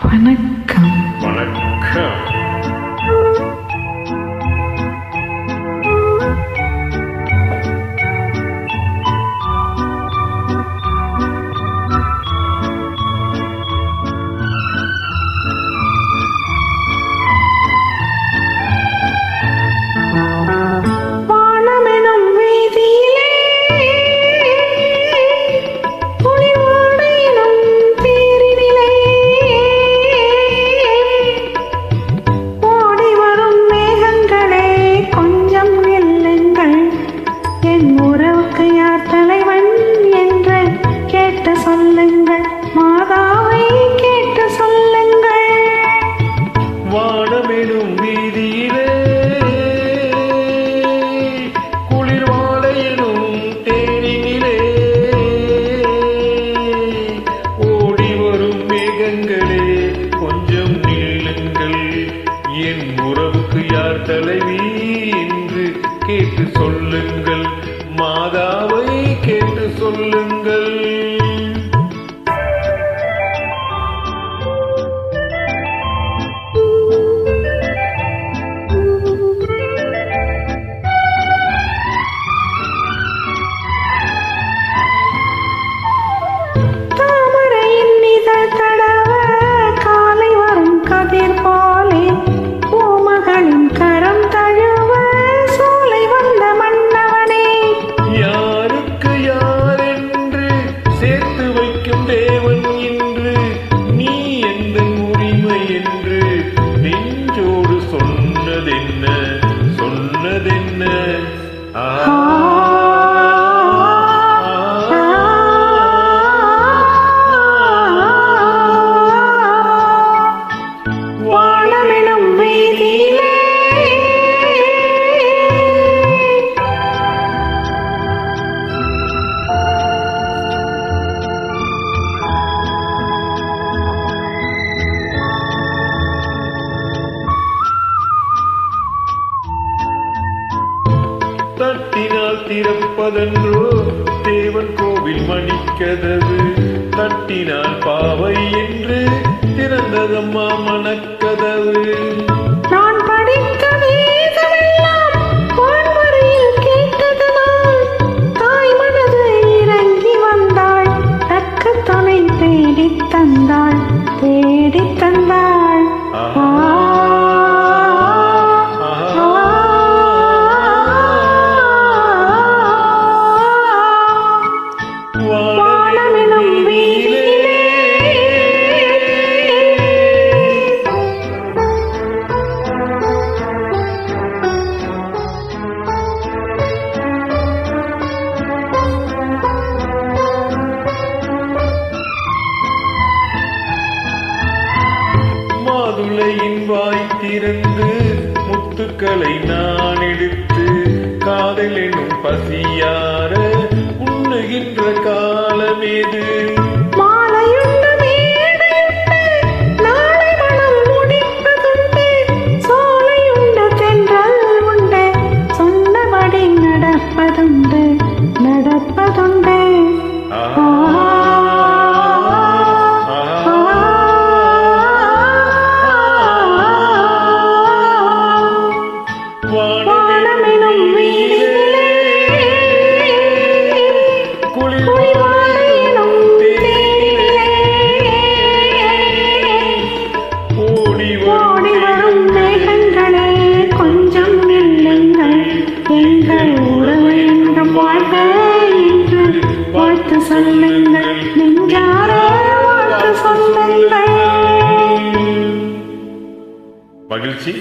வணக்கம். வணக்கம். வானமெனும் வீதியிலே குளிர் வாழையெனும் தேரினிலே ஓடி வரும் மேகங்களே கொஞ்சம் நில்லுங்கள். என் உறவுக்கு யார் தலைவி என்று கேட்டு சொல்லுங்கள். மாதாவை கேட்டு சொல்லுங்கள். தேவன் என்று நீ எந்த உரிமை என்று நெஞ்சோடு சொன்னதென்ன சொன்னதென்ன தட்டினால் திறப்பதென்றோ தேவன் கோவில் மணிக்கதவு. தட்டினால் பாவை என்று திறந்ததம்மா மனக்கதவு. நான் படித்த வேதமெல்லாம் வான்வரையில் கேட்டதனால் தாய் மனது இறங்கி வந்தாள். தக்க துணை தேடித் தந்தாள், தேடித் தந்தாள். மாதுளையின் வாய் திறந்து முத்துக்களை நான் எடுத்து காதல் எனும் பசியார உண்ணுகின்ற காலமேது. நடப்பதுண்டு நடப்பதுண்டு. வானமெனும் வீதியிலே குளிர் வாழையெனும் தேரினிலே ஓடி வரும் மேகங்களே கொஞ்சம் நில்லுங்கள். எங்கள் உறவு என்றும் வாழ்க என்று வாழ்த்து சொல்லுங்கள். நெஞ்சார வாழ்த்து சொல்லுங்கள். மகிழ்ச்சி.